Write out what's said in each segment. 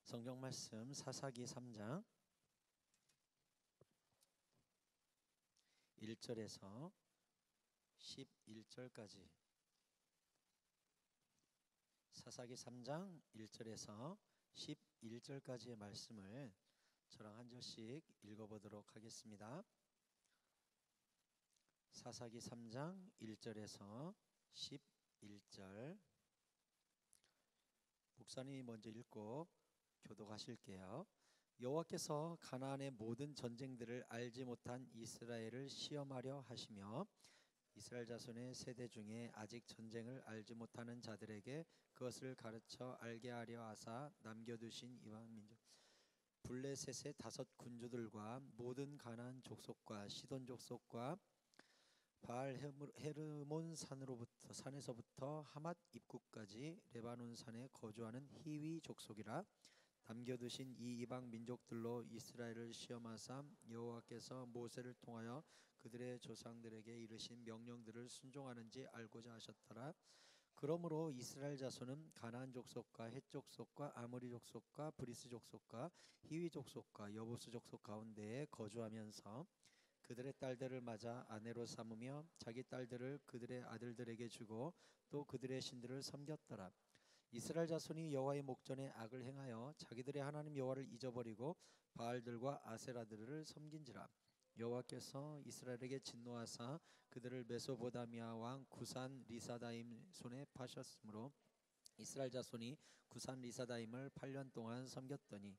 성경 말씀 사사기 3장 1절에서 11절까지 사사기 3장 1절에서 11절까지의 말씀을 저랑 한 절씩 읽어보도록 하겠습니다. 사사기 3장 1절에서 11절 목사님이 먼저 읽고 교독하실게요. 여호와께서 가나안의 모든 전쟁들을 알지 못한 이스라엘을 시험하려 하시며 이스라엘 자손의 세대 중에 아직 전쟁을 알지 못하는 자들에게 그것을 가르쳐 알게 하려 하사 남겨두신 이방 민족 블레셋의 5 군주들과 모든 가나안 족속과 시돈 족속과 바알 헤르몬 산에서부터 하맛 입구까지 레바논 산에 거주하는 히위 족속이라 남겨두신 이 이방 민족들로 이스라엘을 시험하사 여호와께서 모세를 통하여 그들의 조상들에게 이르신 명령들을 순종하는지 알고자 하셨더라. 그러므로 이스라엘 자손은 가나안 족속과 헷 족속과 아모리 족속과 브리스 족속과 히위 족속과 여부스 족속 가운데에 거주하면서 그들의 딸들을 맞아 아내로 삼으며 자기 딸들을 그들의 아들들에게 주고 또 그들의 신들을 섬겼더라. 이스라엘 자손이 여호와의 목전에 악을 행하여 자기들의 하나님 여호와를 잊어버리고 바알들과 아세라들을 섬긴지라. 여호와께서 이스라엘에게 진노하사 그들을 메소보다미아 왕 구산 리사다임 손에 파셨으므로 이스라엘 자손이 구산 리사다임을 8년 동안 섬겼더니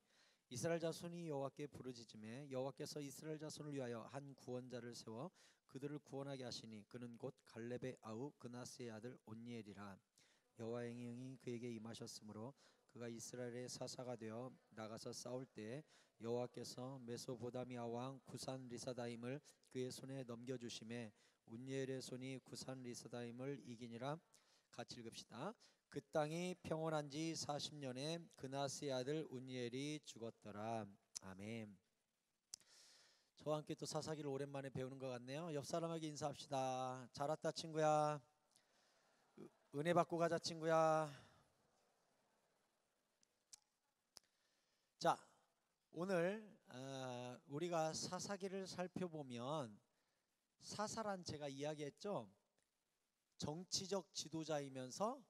이스라엘 자손이 여호와께 부르짖음에 여호와께서 이스라엘 자손을 위하여 한 구원자를 세워 그들을 구원하게 하시니 그는 곧 갈렙의 아우 그나스의 아들 온니엘이라. 여호와의 영이 그에게 임하셨으므로 그가 이스라엘의 사사가 되어 나가서 싸울 때 여호와께서 메소보다미아 왕 구산 리사다임을 그의 손에 넘겨주심에 온니엘의 손이 구산 리사다임을 이기니라. 같이 읽읍시다. 그 땅이 평온한 지 40년에 그나스의 아들 온니엘이 죽었더라. 아멘. 저와 함께 또 사사기를 오랜만에 배우는 것 같네요. 옆 사람에게 인사합시다. 잘 왔다 친구야. 은혜 받고 가자 친구야. 자, 오늘 우리가 사사기를 살펴보면 사사란 제가 이야기했죠. 정치적 지도자이면서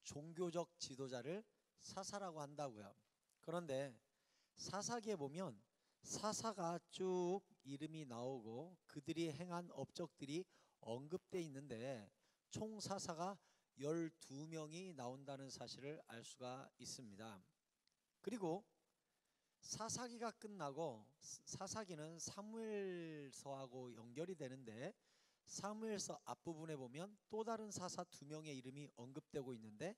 종교적 지도자를 사사라고 한다고요. 그런데 사사기에 보면 사사가 쭉 이름이 나오고 그들이 행한 업적들이 언급되어 있는데 총 사사가 12명이 나온다는 사실을 알 수가 있습니다. 그리고 사사기가 끝나고 사사기는 사무엘서하고 연결이 되는데 사무엘서 앞부분에 보면 또 다른 사사 2명의 이름이 언급되고 있는데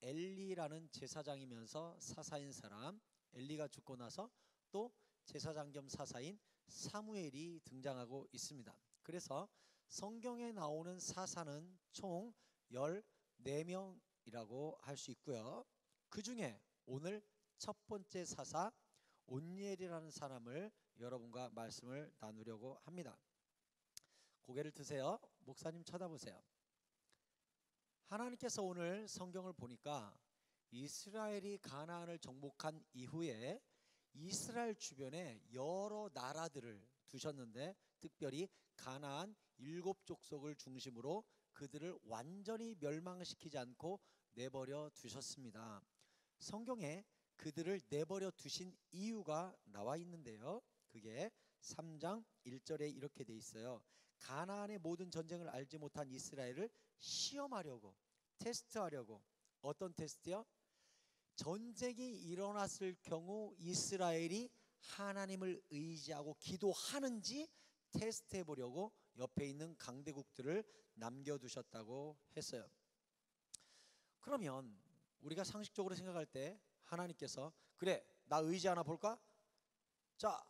엘리라는 제사장이면서 사사인 사람, 엘리가 죽고 나서 또 제사장 겸 사사인 사무엘이 등장하고 있습니다. 그래서 성경에 나오는 사사는 총 14명이라고 할 수 있고요. 그 중에 오늘 첫 번째 사사 온니엘이라는 사람을 여러분과 말씀을 나누려고 합니다. 고개를 드세요. 목사님 쳐다보세요. 하나님께서 오늘 성경을 보니까 이스라엘이 가나안을 정복한 이후에 이스라엘 주변에 여러 나라들을 두셨는데 특별히 가나안 7족속을 중심으로 그들을 완전히 멸망시키지 않고 내버려 두셨습니다. 성경에 그들을 내버려 두신 이유가 나와 있는데요. 그게 3장 1절에 이렇게 돼 있어요. 가나안의 모든 전쟁을 알지 못한 이스라엘을 시험하려고, 테스트하려고. 어떤 테스트요? 전쟁이 일어났을 경우 이스라엘이 하나님을 의지하고 기도하는지 테스트해 보려고 옆에 있는 강대국들을 남겨두셨다고 했어요. 그러면 우리가 상식적으로 생각할 때 하나님께서 그래 나 의지 하나 볼까? 자,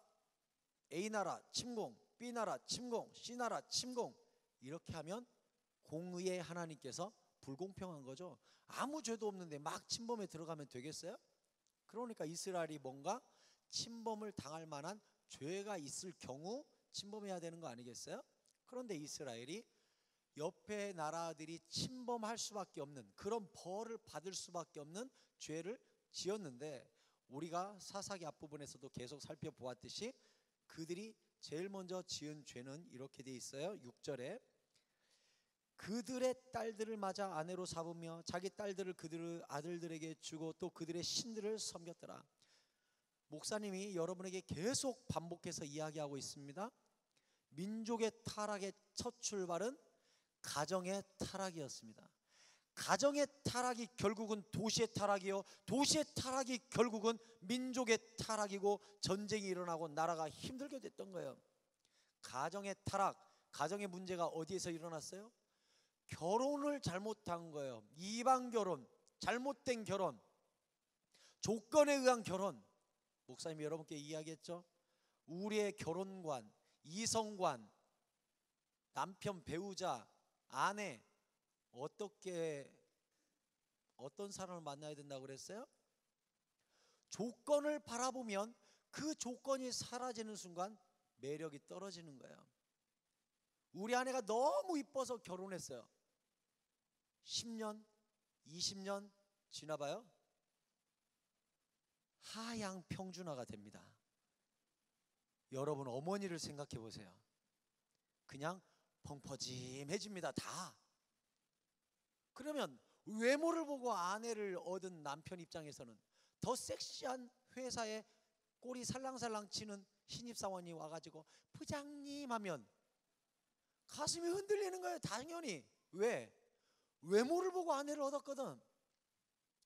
A나라 침공, B나라 침공, C나라 침공 이렇게 하면 공의의 하나님께서 불공평한 거죠. 아무 죄도 없는데 막 침범에 들어가면 되겠어요? 그러니까 이스라엘이 뭔가 침범을 당할 만한 죄가 있을 경우 침범해야 되는 거 아니겠어요? 그런데 이스라엘이 옆에 나라들이 침범할 수밖에 없는 그런 벌을 받을 수밖에 없는 죄를 지었는데 우리가 사사기 앞부분에서도 계속 살펴보았듯이 그들이 제일 먼저 지은 죄는 이렇게 돼 있어요. 6절에 그들의 딸들을 맞아 아내로 삼으며 자기 딸들을 그들의 아들들에게 주고 또 그들의 신들을 섬겼더라. 목사님이 여러분에게 계속 반복해서 이야기하고 있습니다. 민족의 타락의 첫 출발은 가정의 타락이었습니다. 가정의 타락이 결국은 도시의 타락이요, 도시의 타락이 결국은 민족의 타락이고 전쟁이 일어나고 나라가 힘들게 됐던 거예요. 가정의 타락, 가정의 문제가 어디에서 일어났어요? 결혼을 잘못한 거예요. 이방 결혼, 잘못된 결혼, 조건에 의한 결혼. 목사님이 여러분께 이야기했죠. 우리의 결혼관, 이성관, 남편, 배우자, 아내 어떤 사람을 만나야 된다고 그랬어요? 조건을 바라보면 그 조건이 사라지는 순간 매력이 떨어지는 거예요. 우리 아내가 너무 이뻐서 결혼했어요. 10년, 20년 지나봐요. 하양 평준화가 됩니다. 여러분 어머니를 생각해 보세요. 그냥 펑퍼짐해집니다. 다. 그러면 외모를 보고 아내를 얻은 남편 입장에서는 더 섹시한 회사에 꼬리 살랑살랑 치는 신입사원이 와가지고 부장님 하면 가슴이 흔들리는 거예요. 당연히. 왜? 외모를 보고 아내를 얻었거든.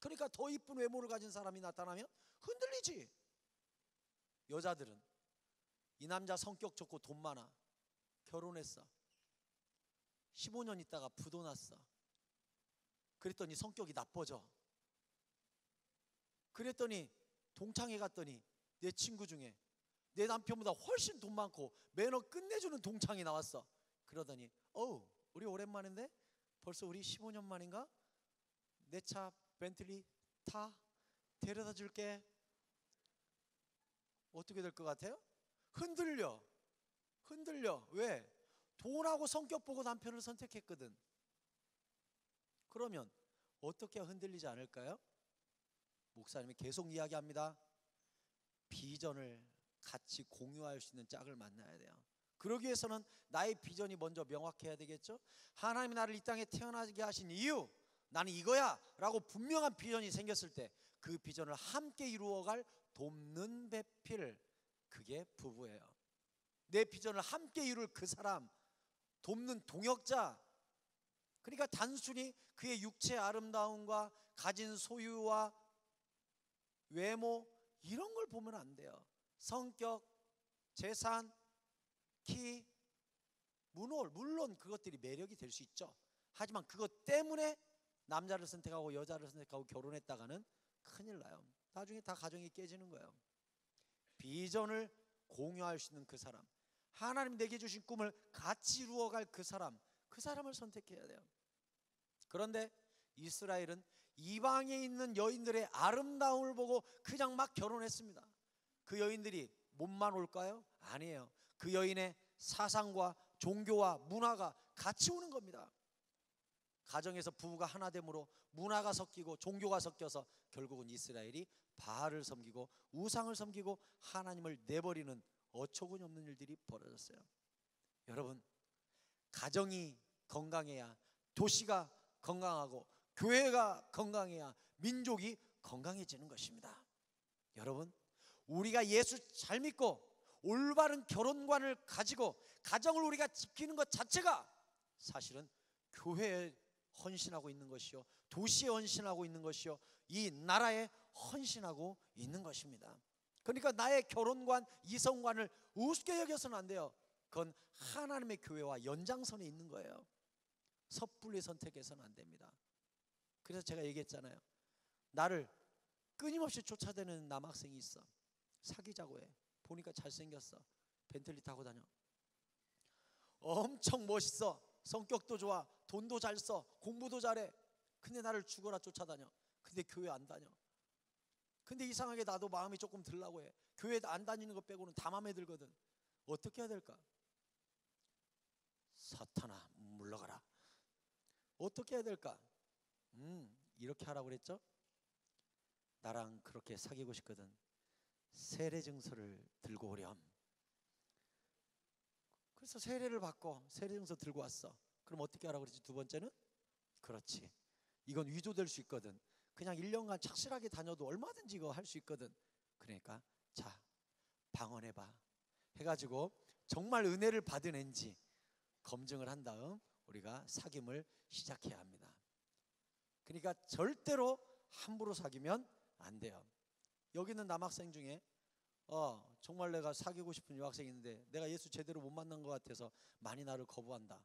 그러니까 더 이쁜 외모를 가진 사람이 나타나면 흔들리지. 여자들은 이 남자 성격 좋고 돈 많아. 결혼했어. 15년 있다가 부도 났어. 그랬더니 성격이 나빠져. 그랬더니 동창회 갔더니 내 친구 중에 내 남편보다 훨씬 돈 많고 매너 끝내주는 동창이 나왔어. 그러더니 우리 오랜만인데 벌써 우리 15년 만인가? 내 차 벤틀리 타? 데려다 줄게. 어떻게 될 것 같아요? 흔들려. 왜? 돈하고 성격 보고 남편을 선택했거든. 그러면 어떻게 흔들리지 않을까요? 목사님이 계속 이야기합니다. 비전을 같이 공유할 수 있는 짝을 만나야 돼요. 그러기 위해서는 나의 비전이 먼저 명확해야 되겠죠. 하나님이 나를 이 땅에 태어나게 하신 이유, 나는 이거야 라고 분명한 비전이 생겼을 때 그 비전을 함께 이루어갈 돕는 배필, 그게 부부예요. 내 비전을 함께 이룰 그 사람, 돕는 동역자. 그러니까 단순히 그의 육체의 아름다움과 가진 소유와 외모 이런 걸 보면 안 돼요. 성격, 재산, 키, 물론 그것들이 매력이 될 수 있죠. 하지만 그것 때문에 남자를 선택하고 여자를 선택하고 결혼했다가는 큰일 나요. 나중에 다 가정이 깨지는 거예요. 비전을 공유할 수 있는 그 사람, 하나님 내게 주신 꿈을 같이 이루어갈 그 사람을 선택해야 돼요. 그런데 이스라엘은 이방에 있는 여인들의 아름다움을 보고 그냥 막 결혼했습니다. 그 여인들이 몸만 올까요? 아니에요. 그 여인의 사상과 종교와 문화가 같이 오는 겁니다. 가정에서 부부가 하나됨으로 문화가 섞이고 종교가 섞여서 결국은 이스라엘이 바알을 섬기고 우상을 섬기고 하나님을 내버리는 어처구니 없는 일들이 벌어졌어요. 여러분, 가정이 건강해야 도시가 건강하고 교회가 건강해야 민족이 건강해지는 것입니다. 여러분, 우리가 예수 잘 믿고 올바른 결혼관을 가지고 가정을 우리가 지키는 것 자체가 사실은 교회에 헌신하고 있는 것이요, 도시에 헌신하고 있는 것이요, 이 나라에 헌신하고 있는 것입니다. 그러니까 나의 결혼관, 이성관을 우습게 여겨서는 안 돼요. 그건 하나님의 교회와 연장선에 있는 거예요. 섣불리 선택해서는 안 됩니다. 그래서 제가 얘기했잖아요. 나를 끊임없이 쫓아다니는 남학생이 있어. 사귀자고 해. 보니까 잘생겼어. 벤틀리 타고 다녀. 엄청 멋있어. 성격도 좋아. 돈도 잘 써. 공부도 잘해. 근데 나를 죽어라 쫓아다녀. 근데 교회 안 다녀. 근데 이상하게 나도 마음이 조금 들라고 해. 교회 안 다니는 것 빼고는 다 마음에 들거든. 어떻게 해야 될까? 사탄아, 물러가라. 어떻게 해야 될까? 이렇게 하라고 그랬죠? 나랑 그렇게 사귀고 싶거든. 세례 증서를 들고 오렴. 그래서 세례를 받고 세례 증서 들고 왔어. 그럼 어떻게 하라고 그러지? 두 번째는 그렇지, 이건 위조될 수 있거든. 그냥 1년간 착실하게 다녀도 얼마든지 이거 할 수 있거든. 그러니까 자, 방언해봐 해가지고 정말 은혜를 받은 앤지 검증을 한 다음 우리가 사귐을 시작해야 합니다. 그러니까 절대로 함부로 사귀면 안 돼요. 여기 있는 남학생 중에 정말 내가 사귀고 싶은 여학생이 있는데 내가 예수 제대로 못 만난 것 같아서 많이 나를 거부한다.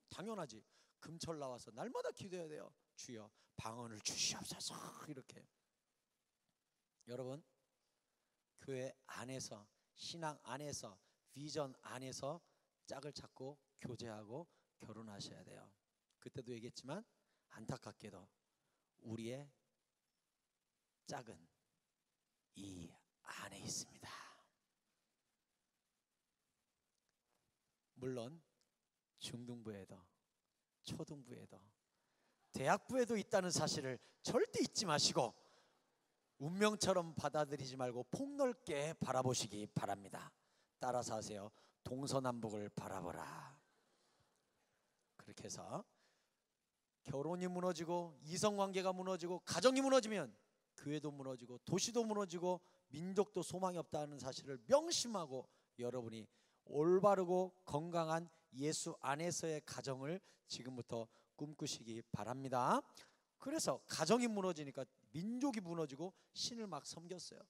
당연하지. 금철 나와서 날마다 기도해야 돼요. 주여 방언을 주시옵소서. 이렇게. 여러분, 교회 안에서, 신앙 안에서, 비전 안에서 짝을 찾고 교제하고 결혼하셔야 돼요. 그때도 얘기했지만 안타깝게도 우리의 짝은 이 안에 있습니다. 물론 중등부에도 초등부에도 대학부에도 있다는 사실을 절대 잊지 마시고 운명처럼 받아들이지 말고 폭넓게 바라보시기 바랍니다. 따라서 하세요. 동서남북을 바라보라. 그렇게 해서 결혼이 무너지고 이성관계가 무너지고 가정이 무너지면 교회도 무너지고 도시도 무너지고 민족도 소망이 없다는 사실을 명심하고 여러분이 올바르고 건강한 예수 안에서의 가정을 지금부터 꿈꾸시기 바랍니다. 그래서 가정이 무너지니까 민족이 무너지고 신을 막 섬겼어요.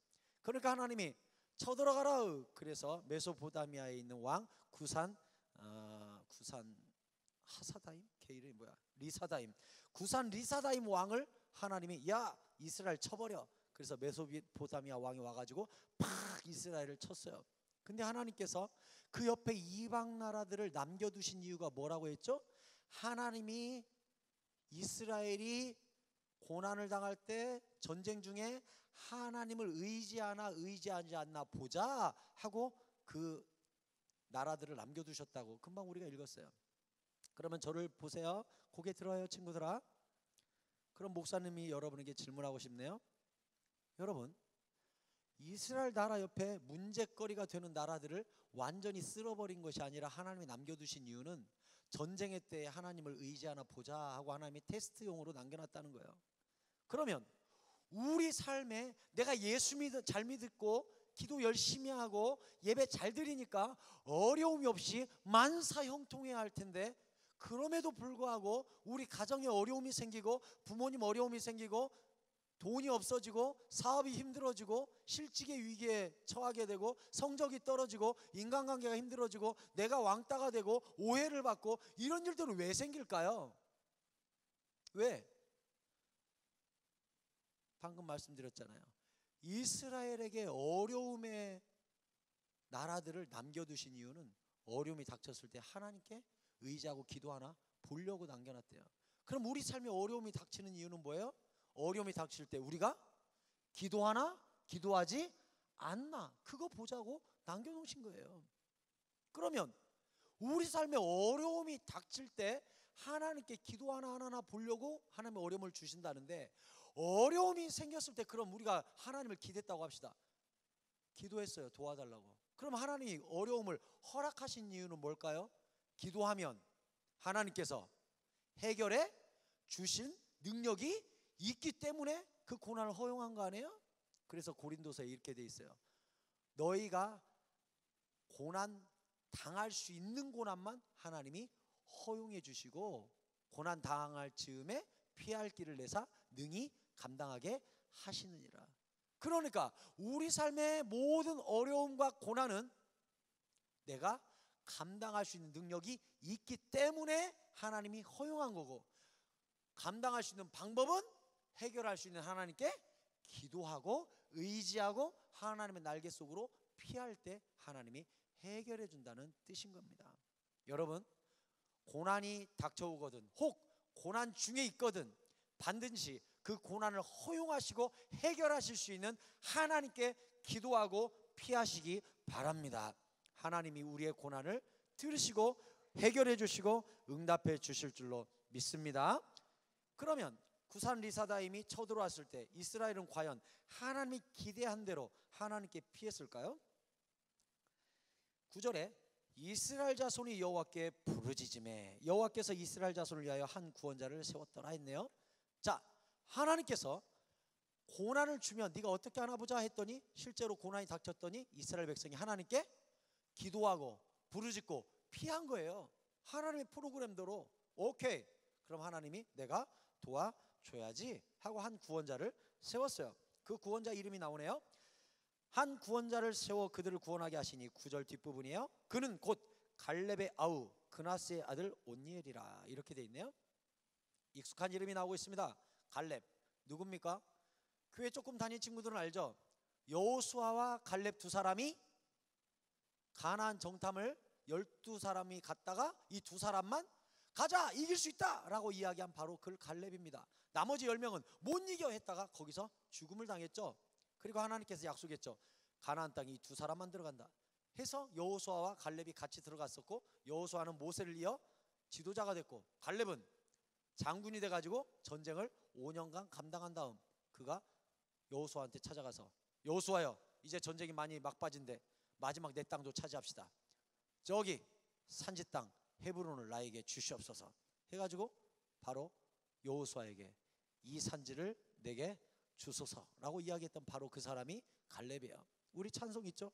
그러니까 하나님이 쳐들어가라. 그래서 메소포타미아에 있는 왕 구산 하사다임? 걔 이름이 뭐야? 리사다임. 구산 리사다임 왕을 하나님이 야 이스라엘 쳐버려. 그래서 메소포타미아 왕이 와가지고 팍 이스라엘을 쳤어요. 근데 하나님께서 그 옆에 이방 나라들을 남겨두신 이유가 뭐라고 했죠? 하나님이 이스라엘이 고난을 당할 때 전쟁 중에 하나님을 의지하나 의지하지 않나 보자 하고 그 나라들을 남겨두셨다고 금방 우리가 읽었어요. 그러면 저를 보세요. 고개 들어요 친구들아. 그럼 목사님이 여러분에게 질문하고 싶네요. 여러분, 이스라엘 나라 옆에 문제거리가 되는 나라들을 완전히 쓸어버린 것이 아니라 하나님이 남겨두신 이유는 전쟁의 때에 하나님을 의지하나 보자 하고 하나님이 테스트용으로 남겨놨다는 거예요. 그러면 우리 삶에 내가 예수 잘 믿고 기도 열심히 하고 예배 잘 드리니까 어려움이 없이 만사형통해야 할 텐데 그럼에도 불구하고 우리 가정에 어려움이 생기고 부모님 어려움이 생기고 돈이 없어지고 사업이 힘들어지고 실직의 위기에 처하게 되고 성적이 떨어지고 인간관계가 힘들어지고 내가 왕따가 되고 오해를 받고 이런 일들은 왜 생길까요? 왜? 방금 말씀드렸잖아요. 이스라엘에게 어려움의 나라들을 남겨두신 이유는 어려움이 닥쳤을 때 하나님께 의지하고 기도하나 보려고 남겨놨대요. 그럼 우리 삶에 어려움이 닥치는 이유는 뭐예요? 어려움이 닥칠 때 우리가 기도하나 기도하지 않나 그거 보자고 남겨놓으신 거예요. 그러면 우리 삶에 어려움이 닥칠 때 하나님께 기도하나 안 하나 보려고 하나님의 어려움을 주신다는데 어려움이 생겼을 때 그럼 우리가 하나님을 기댔다고 합시다. 기도했어요. 도와달라고. 그럼 하나님이 어려움을 허락하신 이유는 뭘까요? 기도하면 하나님께서 해결해 주신 능력이 있기 때문에 그 고난을 허용한 거 아니에요? 그래서 고린도서에 이렇게 돼 있어요. 너희가 고난 당할 수 있는 고난만 하나님이 허용해 주시고 고난 당할 즈음에 피할 길을 내사 능히 감당하게 하시느니라. 그러니까 우리 삶의 모든 어려움과 고난은 내가 감당할 수 있는 능력이 있기 때문에 하나님이 허용한 거고 감당할 수 있는 방법은 해결할 수 있는 하나님께 기도하고 의지하고 하나님의 날개 속으로 피할 때 하나님이 해결해 준다는 뜻인 겁니다. 여러분, 고난이 닥쳐오거든 혹 고난 중에 있거든 반드시 그 고난을 허용하시고 해결하실 수 있는 하나님께 기도하고 피하시기 바랍니다. 하나님이 우리의 고난을 들으시고 해결해 주시고 응답해 주실 줄로 믿습니다. 그러면 구산 리사다임이 쳐들어왔을 때 이스라엘은 과연 하나님이 기대한 대로 하나님께 피했을까요? 9절에 이스라엘 자손이 여호와께 부르짖음에 여호와께서 이스라엘 자손을 위하여 한 구원자를 세웠더라 했네요. 자, 하나님께서 고난을 주면 네가 어떻게 하나 보자 했더니 실제로 고난이 닥쳤더니 이스라엘 백성이 하나님께 기도하고 부르짖고 피한 거예요. 하나님의 프로그램대로. 오케이, 그럼 하나님이 내가 도와줘야지 하고 한 구원자를 세웠어요. 그 구원자 이름이 나오네요. 한 구원자를 세워 그들을 구원하게 하시니 9절 뒷부분이에요. 그는 곧 갈렙의 아우 그나스의 아들 온니엘이라 이렇게 돼 있네요. 익숙한 이름이 나오고 있습니다. 갈렙 누굽니까? 교회 조금 다닌 친구들은 알죠? 여호수아와 갈렙 두 사람이 가나안 정탐을 12사람이 갔다가 이 두 사람만 가자 이길 수 있다 라고 이야기한 바로 그 갈렙입니다. 나머지 10명은 못 이겨 했다가 거기서 죽음을 당했죠. 그리고 하나님께서 약속했죠. 가나안 땅에 이 두 사람만 들어간다 해서 여호수아와 갈렙이 같이 들어갔었고, 여호수아는 모세를 이어 지도자가 됐고 갈렙은 장군이 돼가지고 전쟁을 5년간 감당한 다음 그가 여호수아한테 찾아가서 여호수아여 이제 전쟁이 많이 막빠진데 마지막 내 땅도 차지합시다. 저기 산지 땅 헤브론을 나에게 주시옵소서 해가지고 바로 여호수아에게 이 산지를 내게 주소서라고 이야기했던 바로 그 사람이 갈렙이에요. 우리 찬송 있죠?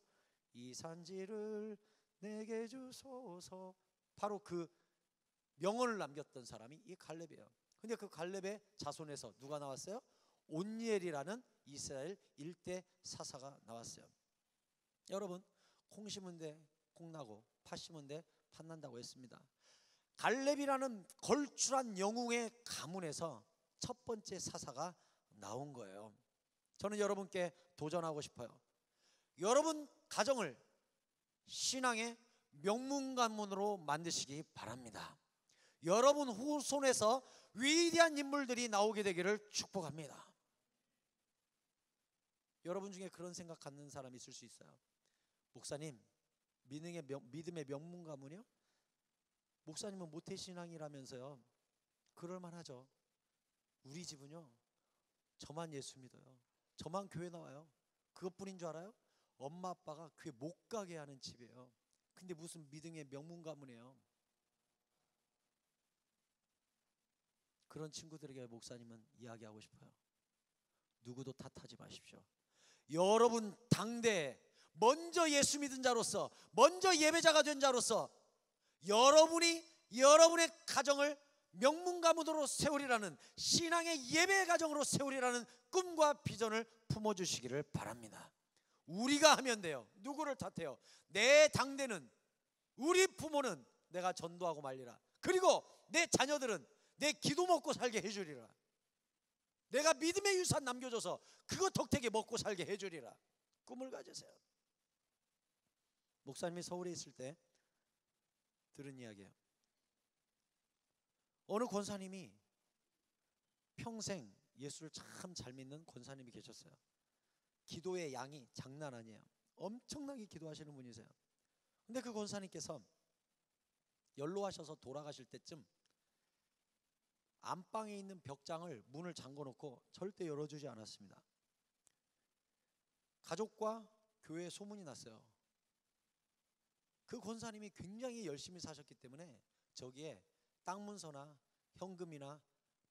이 산지를 내게 주소서. 바로 그 명언을 남겼던 사람이 이 갈렙이에요. 근데 그 갈렙의 자손에서 누가 나왔어요? 온니엘이라는 이스라엘 일대 사사가 나왔어요. 여러분, 콩 심은 데 콩 나고 팥 심은 데 팥 난다고 했습니다. 갈렙이라는 걸출한 영웅의 가문에서 첫 번째 사사가 나온 거예요. 저는 여러분께 도전하고 싶어요. 여러분 가정을 신앙의 명문 가문으로 만드시기 바랍니다. 여러분 후손에서 위대한 인물들이 나오게 되기를 축복합니다. 여러분 중에 그런 생각 갖는 사람이 있을 수 있어요. 목사님, 믿음의 명문 가문이요? 목사님은 모태신앙이라면서요. 그럴만하죠. 우리 집은요, 저만 예수 믿어요. 저만 교회 나와요. 그것뿐인 줄 알아요? 엄마 아빠가 교회 못 가게 하는 집이에요. 근데 무슨 믿음의 명문 가문이에요. 그런 친구들에게 목사님은 이야기하고 싶어요. 누구도 탓하지 마십시오. 여러분 당대에 먼저 예수 믿은 자로서, 먼저 예배자가 된 자로서 여러분이 여러분의 가정을 명문 가문으로 세우리라는, 신앙의 예배 가정으로 세우리라는 꿈과 비전을 품어주시기를 바랍니다. 우리가 하면 돼요. 누구를 탓해요? 내 당대는, 우리 부모는 내가 전도하고 말리라. 그리고 내 자녀들은 내 기도 먹고 살게 해주리라. 내가 믿음의 유산 남겨줘서 그거 덕택에 먹고 살게 해주리라. 꿈을 가지세요. 목사님이 서울에 있을 때 들은 이야기예요. 어느 권사님이 평생 예수를 참 잘 믿는 권사님이 계셨어요. 기도의 양이 장난 아니에요. 엄청나게 기도하시는 분이세요. 근데 그 권사님께서 연로하셔서 돌아가실 때쯤 안방에 있는 벽장을 문을 잠궈 놓고 절대 열어주지 않았습니다. 가족과 교회에 소문이 났어요. 그 권사님이 굉장히 열심히 사셨기 때문에 저기에 땅 문서나 현금이나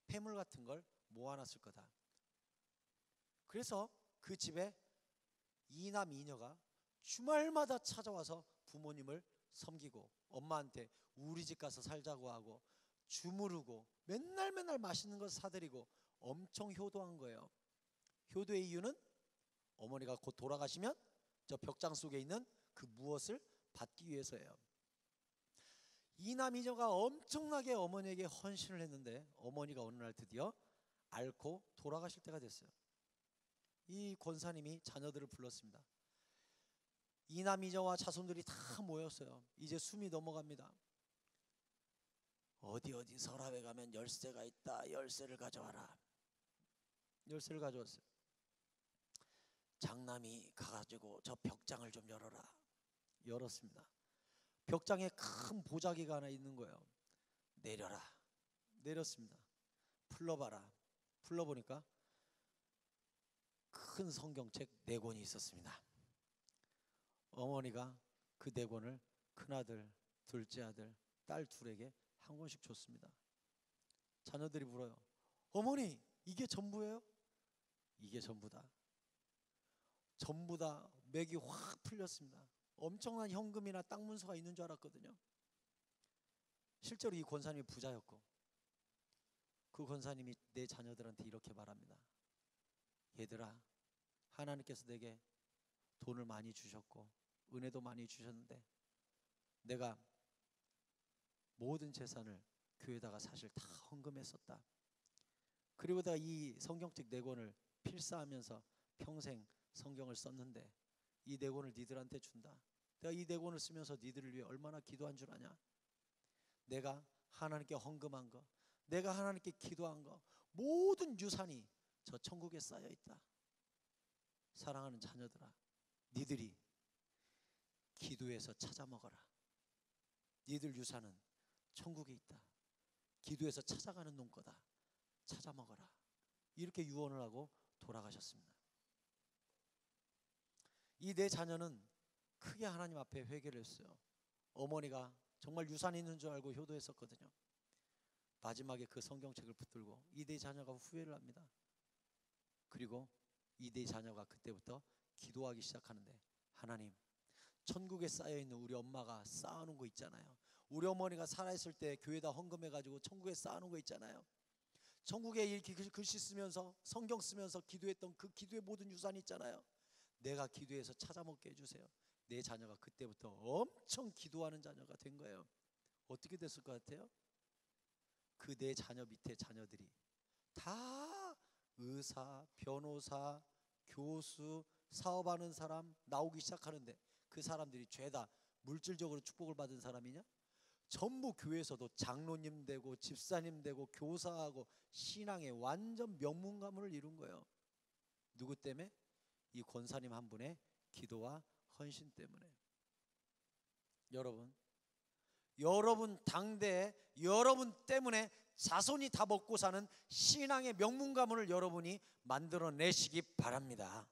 폐물 같은 걸 모아놨을 거다. 그래서 그 집에 이남 이녀가 주말마다 찾아와서 부모님을 섬기고 엄마한테 우리 집 가서 살자고 하고 주무르고 맨날 맛있는 거 사드리고 엄청 효도한 거예요. 효도의 이유는 어머니가 곧 돌아가시면 저 벽장 속에 있는 그 무엇을 받기 위해서예요. 이남 이녀가 엄청나게 어머니에게 헌신을 했는데 어머니가 어느 날 드디어 앓고 돌아가실 때가 됐어요. 이 권사님이 자녀들을 불렀습니다. 이남 이녀와 자손들이 다 모였어요. 이제 숨이 넘어갑니다. 어디 서랍에 가면 열쇠가 있다. 열쇠를 가져와라. 열쇠를 가져왔어요. 장남이 가가지고 저 벽장을 좀 열어라. 열었습니다. 벽장에 큰 보자기가 하나 있는 거예요. 내려라. 내렸습니다. 풀러봐라. 불러보니까 큰 성경책 4권이 있었습니다. 어머니가 그 4권을 큰아들, 둘째 아들, 딸 둘에게 한 권씩 줬습니다. 자녀들이 물어요. 어머니, 이게 전부예요? 이게 전부다. 전부 다 맥이 확 풀렸습니다. 엄청난 현금이나 땅 문서가 있는 줄 알았거든요. 실제로 이 권사님이 부자였고, 그 권사님이 내 자녀들한테 이렇게 말합니다. 얘들아, 하나님께서 내게 돈을 많이 주셨고 은혜도 많이 주셨는데 내가 모든 재산을 교회에다가 사실 다 헌금했었다. 그리고 내가 이 성경책 4권을 필사하면서 평생 성경을 썼는데 이 4권을 니들한테 준다. 내가 이 4권을 쓰면서 니들을 위해 얼마나 기도한 줄 아냐? 내가 하나님께 헌금한 거, 내가 하나님께 기도한 거, 모든 유산이 저 천국에 쌓여 있다. 사랑하는 자녀들아, 니들이 기도해서 찾아 먹어라. 니들 유산은 천국에 있다. 기도해서 찾아가는 놈 거다. 찾아 먹어라. 이렇게 유언을 하고 돌아가셨습니다. 이 4 자녀는 크게 하나님 앞에 회개를 했어요. 어머니가 정말 유산이 있는 줄 알고 효도했었거든요. 마지막에 그 성경책을 붙들고 이 4 자녀가 후회를 합니다. 그리고 이 4 자녀가 그때부터 기도하기 시작하는데, 하나님, 천국에 쌓여있는 우리 엄마가 쌓아놓은 거 있잖아요. 우리 어머니가 살아있을 때 교회에다 헌금해가지고 천국에 쌓아놓은 거 있잖아요. 천국에 이렇게 글씨 쓰면서 성경 쓰면서 기도했던 그 기도의 모든 유산이 있잖아요. 내가 기도해서 찾아먹게 해주세요. 내 자녀가 그때부터 엄청 기도하는 자녀가 된 거예요. 어떻게 됐을 것 같아요? 그 4 자녀 밑에 자녀들이 다 의사, 변호사, 교수, 사업하는 사람 나오기 시작하는데, 그 사람들이 죄다 물질적으로 축복을 받은 사람이냐? 전부 교회에서도 장로님 되고 집사님 되고 교사하고 신앙의 완전 명문 가문을 이룬 거예요. 누구 때문에? 이 권사님 한 분의 기도와 헌신 때문에. 여러분 당대에 여러분 때문에 자손이 다 먹고 사는 신앙의 명문 가문을 여러분이 만들어내시기 바랍니다.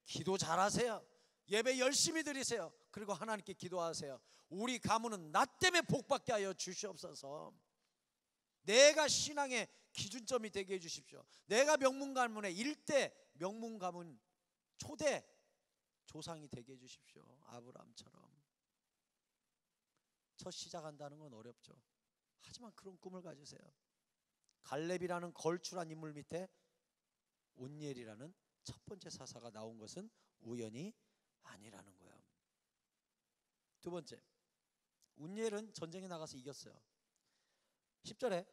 기도 잘하세요. 예배 열심히 드리세요. 그리고 하나님께 기도하세요. 우리 가문은 나 때문에 복받게 하여 주시옵소서. 내가 신앙의 기준점이 되게 해주십시오. 내가 명문 가문의 1대 명문 가문 초대 조상이 되게 해주십시오. 아브라함처럼. 첫 시작한다는 건 어렵죠. 하지만 그런 꿈을 가지세요. 갈렙이라는 걸출한 인물 밑에 온니엘이라는 첫 번째 사사가 나온 것은 우연이 아니라는 거예요. 두 번째, 온니엘은 전쟁에 나가서 이겼어요. 10절에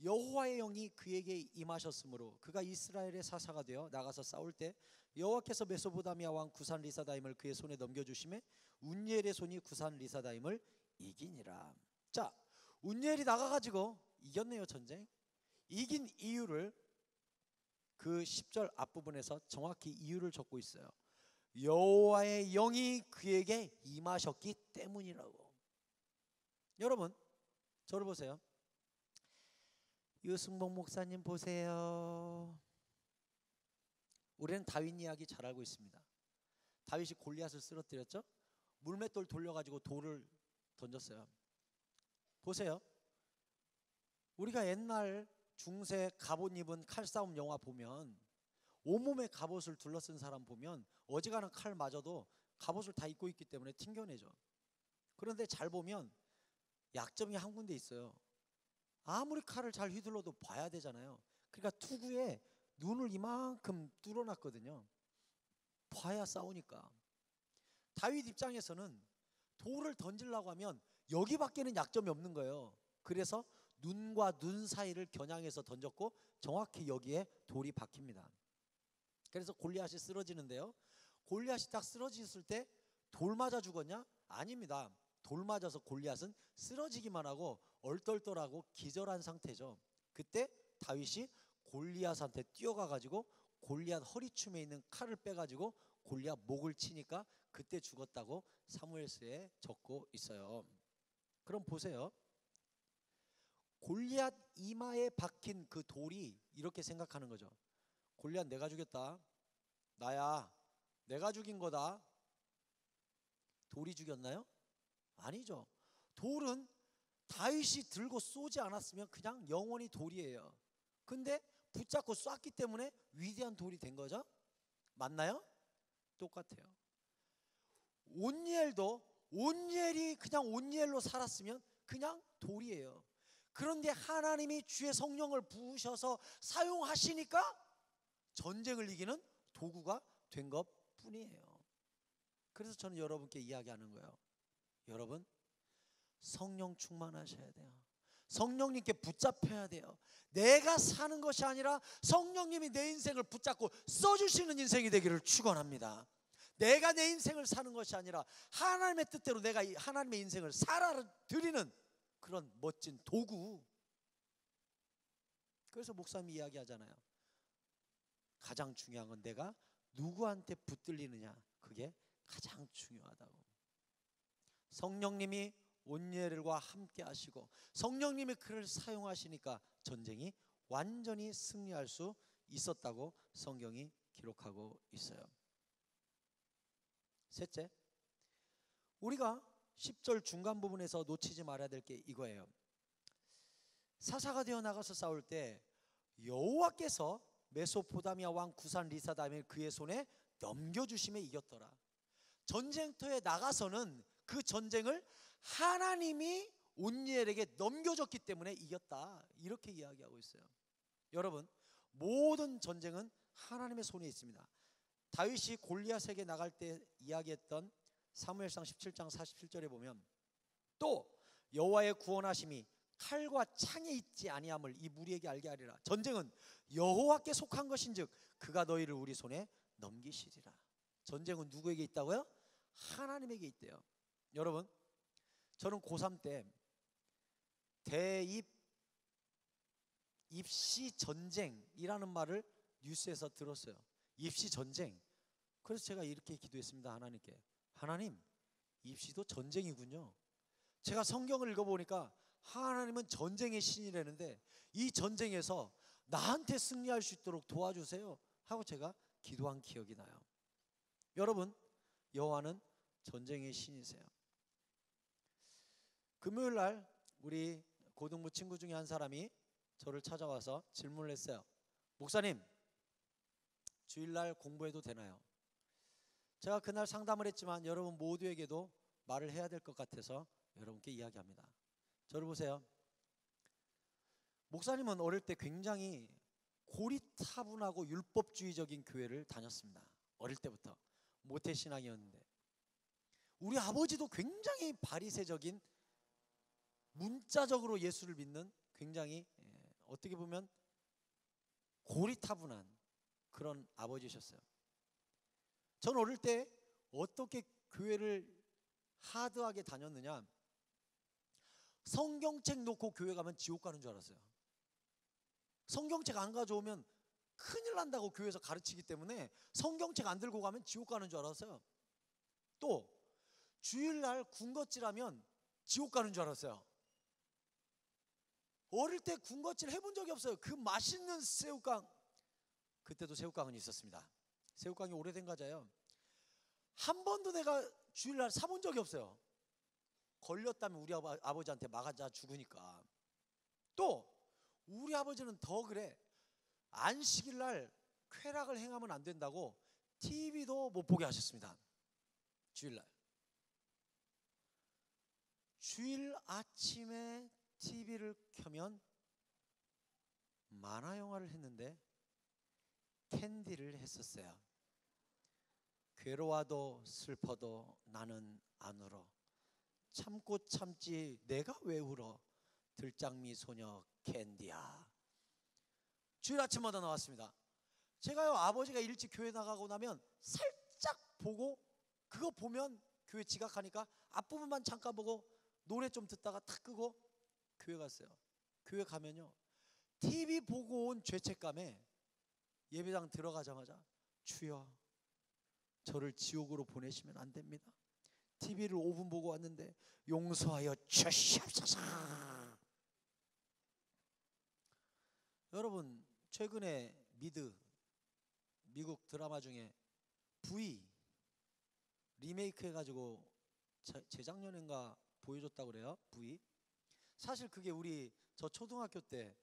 여호와의 영이 그에게 임하셨으므로 그가 이스라엘의 사사가 되어 나가서 싸울 때 여호와께서 메소포다미아 왕 구산 리사다임을 그의 손에 넘겨주심에 온니엘의 손이 구산 리사다임을 이기니라. 자, 온니엘이 나가가지고 이겼네요. 전쟁 이긴 이유를 그 10절 앞부분에서 정확히 이유를 적고 있어요. 여호와의 영이 그에게 임하셨기 때문이라고. 여러분, 저를 보세요. 유승복 목사님 보세요. 우리는 다윗 이야기 잘 알고 있습니다. 다윗이 골리앗을 쓰러뜨렸죠. 물맷돌 돌려가지고 돌을 던졌어요. 보세요. 우리가 옛날 중세 갑옷 입은 칼싸움 영화 보면 온몸에 갑옷을 둘러쓴 사람 보면 어지간한 칼 맞아도 갑옷을 다 입고 있기 때문에 튕겨내죠. 그런데 잘 보면 약점이 한 군데 있어요. 아무리 칼을 잘 휘둘러도 봐야 되잖아요. 그러니까 투구에 눈을 이만큼 뚫어놨거든요. 봐야 싸우니까. 다윗 입장에서는 돌을 던지려고 하면 여기밖에는 약점이 없는 거예요. 그래서 눈과 눈 사이를 겨냥해서 던졌고 정확히 여기에 돌이 박힙니다. 그래서 골리앗이 쓰러지는데요. 골리앗이 딱 쓰러졌을 때 돌 맞아 죽었냐? 아닙니다. 돌 맞아서 골리앗은 쓰러지기만 하고 얼떨떨하고 기절한 상태죠. 그때 다윗이 골리앗한테 뛰어가가지고 골리앗 허리춤에 있는 칼을 빼가지고 골리앗 목을 치니까 그때 죽었다고 사무엘서에 적고 있어요. 그럼 보세요. 골리앗 이마에 박힌 그 돌이 이렇게 생각하는 거죠. 골리앗 내가 죽였다. 나야. 내가 죽인 거다. 돌이 죽였나요? 아니죠. 돌은 다윗이 들고 쏘지 않았으면 그냥 영원히 돌이에요. 근데 붙잡고 쐈기 때문에 위대한 돌이 된 거죠. 맞나요? 똑같아요. 온니엘도 온니엘이 그냥 온니엘로 살았으면 그냥 돌이에요. 그런데 하나님이 주의 성령을 부으셔서 사용하시니까 전쟁을 이기는 도구가 된 것 뿐이에요. 그래서 저는 여러분께 이야기하는 거예요. 여러분, 성령 충만하셔야 돼요. 성령님께 붙잡혀야 돼요. 내가 사는 것이 아니라 성령님이 내 인생을 붙잡고 써주시는 인생이 되기를 축원합니다. 내가 내 인생을 사는 것이 아니라 하나님의 뜻대로 내가 하나님의 인생을 살아드리는 그런 멋진 도구. 그래서 목사님이 이야기하잖아요. 가장 중요한 건 내가 누구한테 붙들리느냐, 그게 가장 중요하다고. 성령님이 온니엘과 함께 하시고 성령님이 그를 사용하시니까 전쟁이 완전히 승리할 수 있었다고 성경이 기록하고 있어요. 셋째, 우리가 10절 중간 부분에서 놓치지 말아야 될 게 이거예요. 사사가 되어 나가서 싸울 때 여호와께서 메소포타미아 왕 구산 리사담을 그의 손에 넘겨주심에 이겼더라. 전쟁터에 나가서는 그 전쟁을 하나님이 온니엘에게 넘겨줬기 때문에 이겼다, 이렇게 이야기하고 있어요. 여러분, 모든 전쟁은 하나님의 손에 있습니다. 다윗이 골리앗에게 나갈 때 이야기했던 사무엘상 17장 47절에 보면 또 여호와의 구원하심이 칼과 창에 있지 아니함을 이 무리에게 알게 하리라. 전쟁은 여호와께 속한 것인즉 그가 너희를 우리 손에 넘기시리라. 전쟁은 누구에게 있다고요? 하나님에게 있대요. 여러분, 저는 고3 때 대입 입시 전쟁이라는 말을 뉴스에서 들었어요. 입시 전쟁. 그래서 제가 이렇게 기도했습니다. 하나님께. 하나님, 입시도 전쟁이군요. 제가 성경을 읽어보니까 하나님은 전쟁의 신이라는데 이 전쟁에서 나한테 승리할 수 있도록 도와주세요 하고 제가 기도한 기억이 나요. 여러분, 여호와는 전쟁의 신이세요. 금요일 날 우리 고등부 친구 중에 한 사람이 저를 찾아와서 질문을 했어요. 목사님, 주일날 공부해도 되나요? 제가 그날 상담을 했지만 여러분 모두에게도 말을 해야 될 것 같아서 여러분께 이야기합니다. 저를 보세요. 목사님은 어릴 때 굉장히 고리타분하고 율법주의적인 교회를 다녔습니다. 어릴 때부터 모태신앙이었는데 우리 아버지도 굉장히 바리새적인 문자적으로 예수를 믿는 굉장히 어떻게 보면 고리타분한 그런 아버지셨어요. 저는 어릴 때 어떻게 교회를 하드하게 다녔느냐, 성경책 놓고 교회 가면 지옥 가는 줄 알았어요. 성경책 안 가져오면 큰일 난다고 교회에서 가르치기 때문에 성경책 안 들고 가면 지옥 가는 줄 알았어요. 또 주일날 군것질하면 지옥 가는 줄 알았어요. 어릴 때 군것질 해본 적이 없어요. 그 맛있는 새우깡, 그때도 새우깡은 있었습니다. 새우깡이 오래된 과자예요. 한 번도 내가 주일날 사본 적이 없어요. 걸렸다면 우리 아버지한테 막아자 죽으니까. 또 우리 아버지는 더 그래. 안식일날 쾌락을 행하면 안 된다고 TV도 못 보게 하셨습니다. 주일날. 주일 아침에 TV를 켜면 만화 영화를 했는데 캔디를 했었어요. 괴로워도 슬퍼도 나는 안 울어. 참고 참지 내가 왜 울어. 들장미 소녀 캔디야. 주일 아침마다 나왔습니다. 제가요, 아버지가 일찍 교회 나가고 나면 살짝 보고, 그거 보면 교회 지각하니까 앞부분만 잠깐 보고 노래 좀 듣다가 탁 끄고 교회 갔어요. 교회 가면요, TV 보고 온 죄책감에 예배당 들어가자마자 주여 저를 지옥으로 보내시면 안 됩니다. TV를 5분 보고 왔는데 용서하여 주시옵소서. 여러분 최근에 미국 드라마 중에 V 리메이크 해가지고 재작년인가 보여줬다고 그래요. V. 사실 그게 우리 저 초등학교 때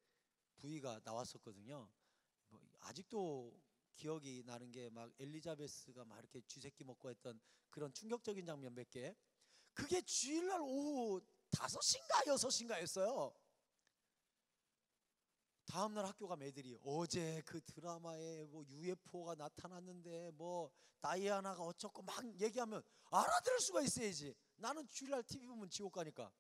V가 나왔었거든요. 뭐 아직도 기억이 나는 게 막 엘리자베스가 막 이렇게 쥐새끼 먹고 했던 그런 충격적인 장면 몇 개. 그게 주일날 오후 5시인가 6시인가였어요. 다음날 학교 가면 애들이 어제 그 드라마에 뭐 UFO가 나타났는데 뭐 다이아나가 어쩌고 막 얘기하면 알아들을 수가 있어야지. 나는 주일날 TV 보면 지옥 가니까.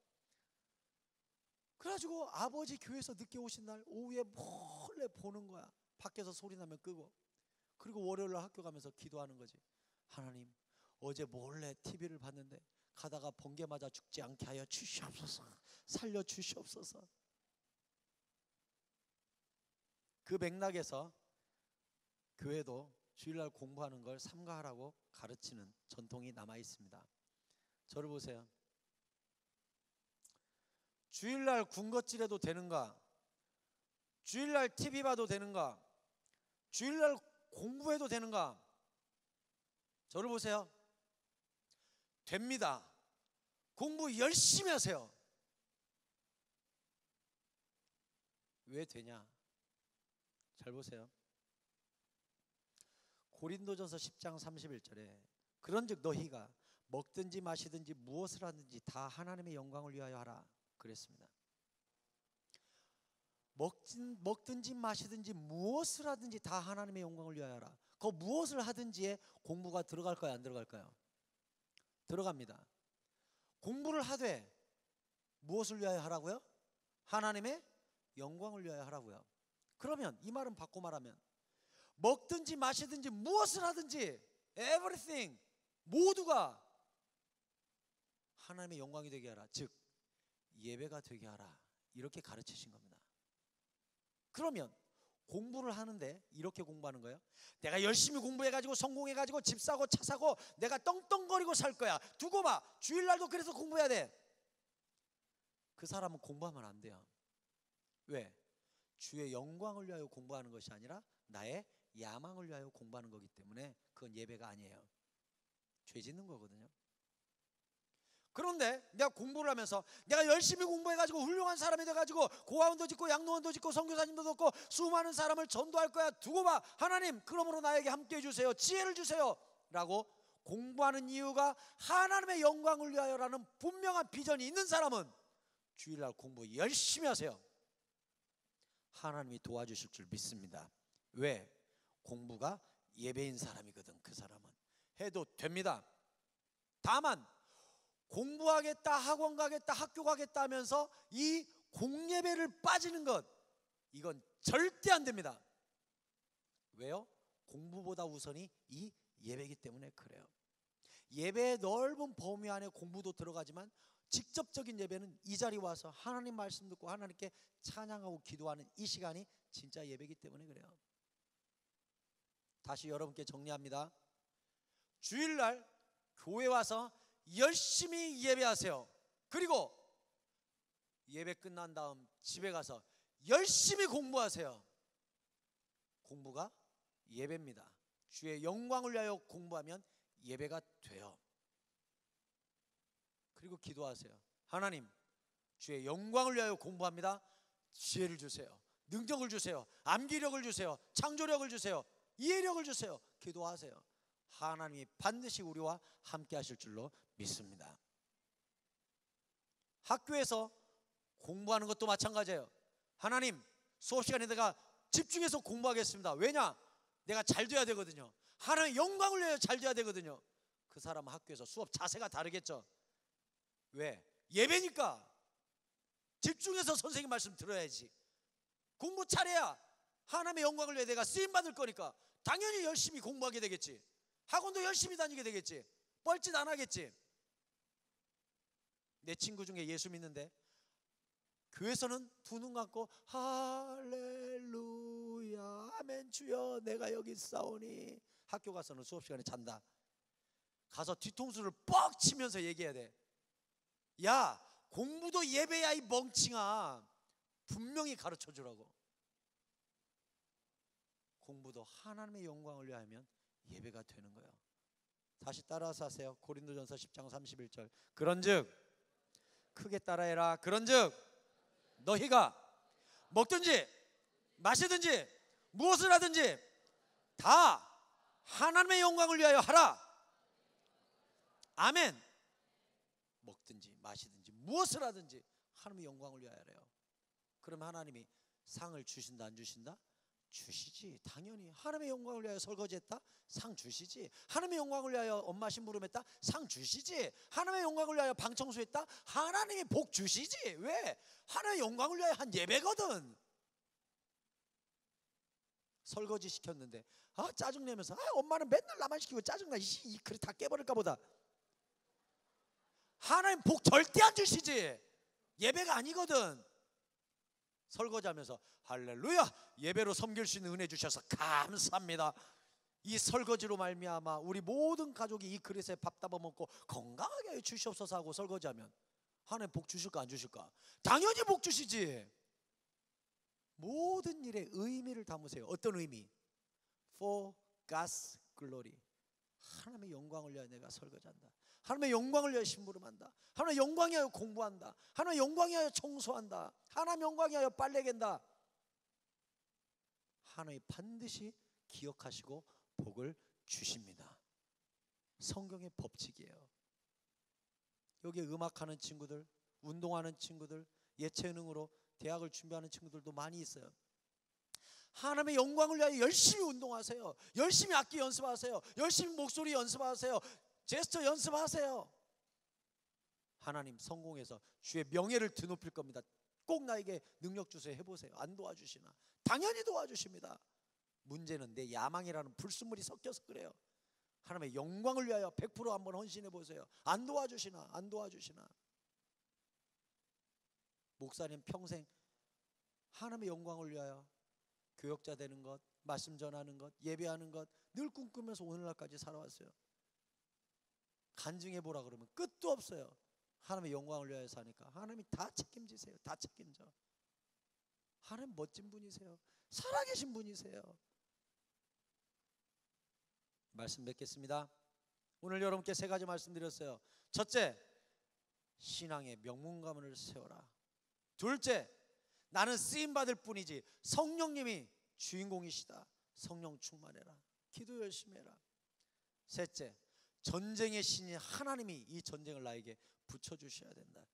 그래가지고 아버지 교회에서 늦게 오신 날 오후에 몰래 보는 거야. 밖에서 소리 나면 끄고. 그리고 월요일날 학교 가면서 기도하는 거지. 하나님, 어제 몰래 TV를 봤는데 가다가 번개 맞아 죽지 않게 하여 주시옵소서. 살려 주시옵소서. 그 맥락에서 교회도 주일날 공부하는 걸 삼가하라고 가르치는 전통이 남아 있습니다. 저를 보세요. 주일날 군것질해도 되는가? 주일날 TV 봐도 되는가? 주일날 공부해도 되는가? 저를 보세요. 됩니다. 공부 열심히 하세요. 왜 되냐? 잘 보세요. 고린도전서 10장 31절에 그런즉 너희가 먹든지 마시든지 무엇을 하든지 다 하나님의 영광을 위하여 하라 그랬습니다. 먹든지 마시든지 무엇을 하든지 다 하나님의 영광을 위하여 하라. 그 무엇을 하든지에 공부가 들어갈까요? 안 들어갈까요? 들어갑니다. 공부를 하되 무엇을 위하여 하라고요? 하나님의 영광을 위하여 하라고요. 그러면 이 말은 바꿔 말하면 먹든지 마시든지 무엇을 하든지 everything 모두가 하나님의 영광이 되게 하라. 즉 예배가 되게 하라. 이렇게 가르치신 겁니다. 그러면 공부를 하는데 이렇게 공부하는 거예요. 내가 열심히 공부해가지고 성공해가지고 집 사고 차 사고 내가 떵떵거리고 살 거야. 두고 봐. 주일날도 그래서 공부해야 돼. 그 사람은 공부하면 안 돼요. 왜? 주의 영광을 위하여 공부하는 것이 아니라 나의 야망을 위하여 공부하는 거기 때문에 그건 예배가 아니에요. 죄 짓는 거거든요. 그런데 내가 공부를 하면서 내가 열심히 공부해가지고 훌륭한 사람이 돼가지고 고아원도 짓고 양로원도 짓고 선교사님도 돕고 수많은 사람을 전도할 거야. 두고 봐. 하나님 그러므로 나에게 함께해 주세요. 지혜를 주세요 라고 공부하는 이유가 하나님의 영광을 위하여라는 분명한 비전이 있는 사람은 주일날 공부 열심히 하세요. 하나님이 도와주실 줄 믿습니다. 왜? 공부가 예배인 사람이거든. 그 사람은 해도 됩니다. 다만 공부하겠다, 학원 가겠다, 학교 가겠다 하면서 이 공예배를 빠지는 것, 이건 절대 안 됩니다. 왜요? 공부보다 우선이 이 예배이기 때문에 그래요. 예배의 넓은 범위 안에 공부도 들어가지만 직접적인 예배는 이 자리에 와서 하나님 말씀 듣고 하나님께 찬양하고 기도하는 이 시간이 진짜 예배이기 때문에 그래요. 다시 여러분께 정리합니다. 주일날 교회 와서 열심히 예배하세요. 그리고 예배 끝난 다음 집에 가서 열심히 공부하세요. 공부가 예배입니다. 주의 영광을 위하여 공부하면 예배가 돼요. 그리고 기도하세요. 하나님, 주의 영광을 위하여 공부합니다. 지혜를 주세요. 능력을 주세요. 암기력을 주세요. 창조력을 주세요. 이해력을 주세요. 기도하세요. 하나님이 반드시 우리와 함께 하실 줄로 믿습니다. 학교에서 공부하는 것도 마찬가지예요. 하나님, 수업 시간에 내가 집중해서 공부하겠습니다. 왜냐? 내가 잘 돼야 되거든요. 하나님의 영광을 위하여 잘 돼야 되거든요. 그 사람은 학교에서 수업 자세가 다르겠죠. 왜? 예배니까 집중해서 선생님 말씀 들어야지. 공부 잘해야 하나님의 영광을 위해 내가 쓰임받을 거니까 당연히 열심히 공부하게 되겠지. 학원도 열심히 다니게 되겠지. 뻘짓 안 하겠지. 내 친구 중에 예수 믿는데 교회에서는 두 눈 감고 할렐루야 아멘 주여 내가 여기 있사오니, 학교 가서는 수업 시간에 잔다. 가서 뒤통수를 뻑 치면서 얘기해야 돼. 야, 공부도 예배야 이 멍청아. 분명히 가르쳐 주라고. 공부도 하나님의 영광을 위하면 예배가 되는 거예요. 다시 따라서 하세요. 고린도전서 10장 31절. 그런즉 크게 따라해라. 그런즉 너희가 먹든지 마시든지 무엇을 하든지 다 하나님의 영광을 위하여 하라. 아멘. 먹든지 마시든지 무엇을 하든지 하나님의 영광을 위하여 하래요. 그러면 하나님이 상을 주신다 안 주신다? 주시지. 당연히. 하나님의 영광을 위하여 설거지했다? 상 주시지. 하나님의 영광을 위하여 엄마 심부름했다? 상 주시지. 하나님의 영광을 위하여 방 청소했다? 하나님이 복 주시지. 왜? 하나님의 영광을 위하여 한 예배거든. 설거지 시켰는데 짜증내면서 엄마는 맨날 나만 시키고 짜증나. 이 그릇 다 깨버릴까 보다. 하나님 복 절대 안 주시지. 예배가 아니거든. 설거지하면서 할렐루야 예배로 섬길 수 있는 은혜 주셔서 감사합니다. 이 설거지로 말미암아 우리 모든 가족이 이 그릇에 밥 따봐 먹고 건강하게 주시옵소서 하고 설거지하면 하나님 복 주실까 안 주실까? 당연히 복 주시지. 모든 일에 의미를 담으세요. 어떤 의미? For God's glory. 하나님의 영광을 위하여 내가 설거지한다. 하나님의 영광을 위하여 심부름한다. 하나님의 영광을 위하여 공부한다. 하나님의 영광을 위하여 청소한다. 하나님의 영광을 위하여 빨래 갠다. 하나님이 반드시 기억하시고 복을 주십니다. 성경의 법칙이에요. 여기 음악하는 친구들, 운동하는 친구들, 예체능으로 대학을 준비하는 친구들도 많이 있어요. 하나님의 영광을 위하여 열심히 운동하세요. 열심히 악기 연습하세요. 열심히 목소리 연습하세요. 제스처 연습하세요. 하나님 성공해서 주의 명예를 드높일 겁니다. 꼭 나에게 능력 주세요. 해보세요. 안 도와주시나? 당연히 도와주십니다. 문제는 내 야망이라는 불순물이 섞여서 그래요. 하나님의 영광을 위하여 100% 한번 헌신해 보세요. 안 도와주시나? 안 도와주시나? 목사님 평생 하나님의 영광을 위하여 교역자 되는 것, 말씀 전하는 것, 예배하는 것 늘 꿈꾸면서 오늘날까지 살아왔어요. 간증해 보라 그러면 끝도 없어요. 하나님의 영광을 위하여 사니까 하나님이 다 책임지세요. 다 책임져. 하나님 멋진 분이세요. 살아계신 분이세요. 말씀 맺겠습니다. 오늘 여러분께 세 가지 말씀드렸어요. 첫째, 신앙의 명문가문을 세워라. 둘째, 나는 쓰임받을 뿐이지 성령님이 주인공이시다. 성령 충만해라. 기도 열심히 해라. 셋째, 전쟁의 신인 하나님이 이 전쟁을 나에게 붙여주셔야 된다.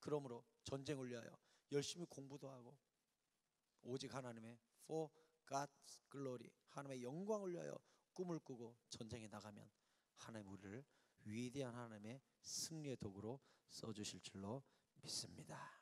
그러므로 전쟁을 위하여 열심히 공부도 하고 오직 하나님의 For God's glory, 하나님의 영광을 위하여 꿈을 꾸고 전쟁에 나가면 하나님 우리를 위대한 하나님의 승리의 도구로 써주실 줄로 믿습니다.